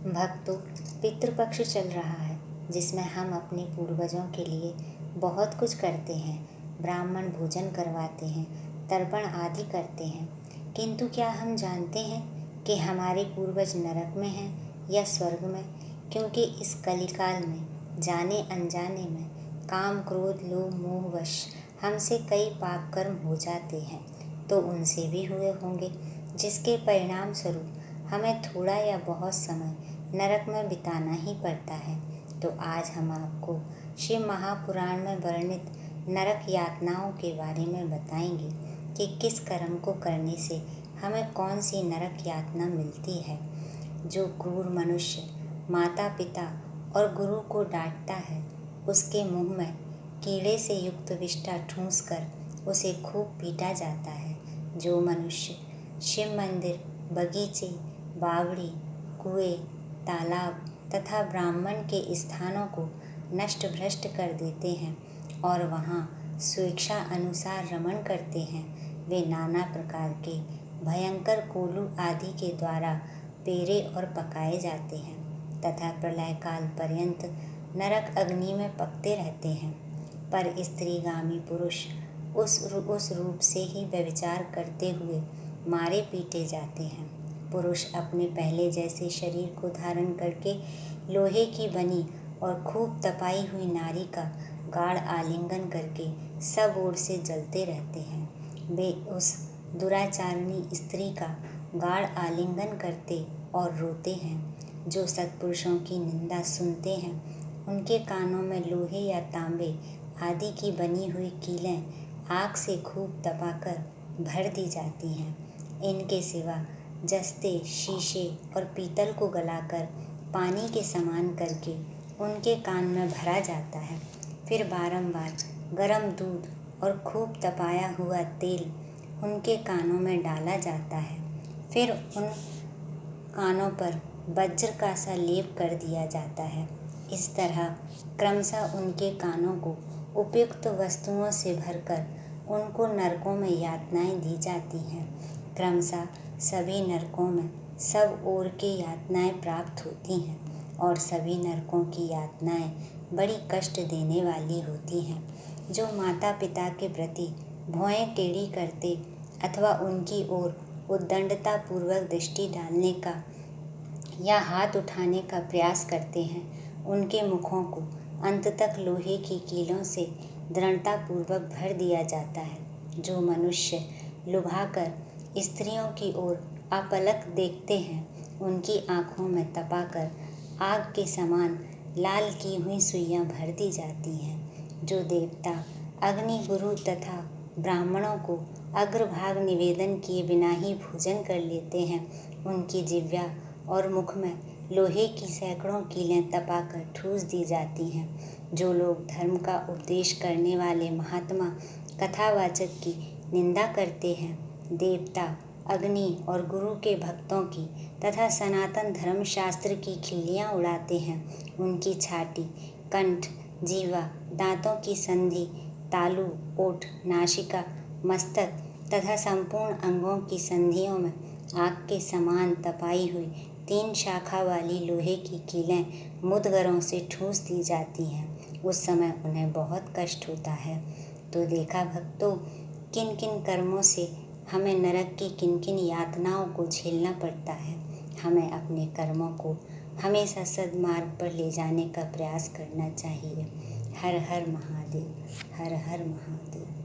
भक्तों, पितृपक्ष चल रहा है जिसमें हम अपने पूर्वजों के लिए बहुत कुछ करते हैं। ब्राह्मण भोजन करवाते हैं, तर्पण आदि करते हैं। किंतु क्या हम जानते हैं कि हमारे पूर्वज नरक में हैं या स्वर्ग में? क्योंकि इस कलिकाल में जाने अनजाने में काम क्रोध लोभ मोहवश हमसे कई पाप कर्म हो जाते हैं, तो उनसे भी हुए होंगे, जिसके परिणाम स्वरूप हमें थोड़ा या बहुत समय नरक में बिताना ही पड़ता है। तो आज हम आपको शिव महापुराण में वर्णित नरक यातनाओं के बारे में बताएंगे कि किस कर्म को करने से हमें कौन सी नरक यातना मिलती है। जो क्रूर मनुष्य माता पिता और गुरु को डांटता है, उसके मुंह में कीड़े से युक्त विष्ठा ठूंस कर उसे खूब पीटा जाता है। जो मनुष्य शिव मंदिर, बगीचे, बावड़ी, कुएं, तालाब तथा ब्राह्मण के स्थानों को नष्ट भ्रष्ट कर देते हैं और वहाँ स्वेच्छा अनुसार रमण करते हैं, वे नाना प्रकार के भयंकर कोलू आदि के द्वारा पेरे और पकाए जाते हैं तथा प्रलय काल पर्यंत नरक अग्नि में पकते रहते हैं। पर स्त्रीगामी पुरुष उस रूप से ही व्यभिचार करते हुए मारे पीटे जाते हैं। पुरुष अपने पहले जैसे शरीर को धारण करके लोहे की बनी और खूब तपाई हुई नारी का गाढ़ आलिंगन करके सब ओर से जलते रहते हैं। वे उस दुराचारिणी स्त्री का गाढ़ आलिंगन करते और रोते हैं। जो सत्पुरुषों की निंदा सुनते हैं, उनके कानों में लोहे या तांबे आदि की बनी हुई कीलें आग से खूब तपाकर भर दी जाती हैं। इनके सिवा जस्ते, शीशे और पीतल को गलाकर पानी के समान करके उनके कान में भरा जाता है। फिर बारंबार गरम दूध और खूब तपाया हुआ तेल उनके कानों में डाला जाता है। फिर उन कानों पर वज्र का सा लेप कर दिया जाता है। इस तरह क्रमशः उनके कानों को उपयुक्त वस्तुओं से भरकर उनको नरकों में यातनाएं दी जाती हैं। क्रमशः सभी नरकों में सब ओर की यातनाएं प्राप्त होती हैं और सभी नरकों की यातनाएं बड़ी कष्ट देने वाली होती हैं। जो माता पिता के प्रति भौहें टेढ़ी करते अथवा उनकी ओर उद्दंडता पूर्वक दृष्टि डालने का या हाथ उठाने का प्रयास करते हैं, उनके मुखों को अंत तक लोहे की कीलों से दृढ़तापूर्वक भर दिया जाता है। जो मनुष्य लुभाकर स्त्रियों की ओर अपलक देखते हैं, उनकी आँखों में तपाकर आग के समान लाल की हुई सुइयां भर दी जाती हैं। जो देवता अग्नि, गुरु तथा ब्राह्मणों को अग्रभाग निवेदन किए बिना ही भोजन कर लेते हैं, उनकी जिह्वा और मुख में लोहे की सैकड़ों कीलें तपाकर ठूस दी जाती हैं। जो लोग धर्म का उपदेश करने वाले महात्मा कथावाचक की निंदा करते हैं, देवता अग्नि और गुरु के भक्तों की तथा सनातन धर्मशास्त्र की खिल्लियाँ उड़ाते हैं, उनकी छाती, कंठ, जीवा, दांतों की संधि, तालू, ओठ, नासिका, मस्तक तथा संपूर्ण अंगों की संधियों में आग के समान तपाई हुई 3 शाखा वाली लोहे की कीलें मुद्गरों से ठूस दी जाती हैं। उस समय उन्हें बहुत कष्ट होता है। तो देखा भक्तों, किन किन कर्मों से हमें नरक की किन किन यातनाओं को झेलना पड़ता है। हमें अपने कर्मों को हमेशा सद्मार्ग पर ले जाने का प्रयास करना चाहिए। हर हर महादेव, हर हर महादेव।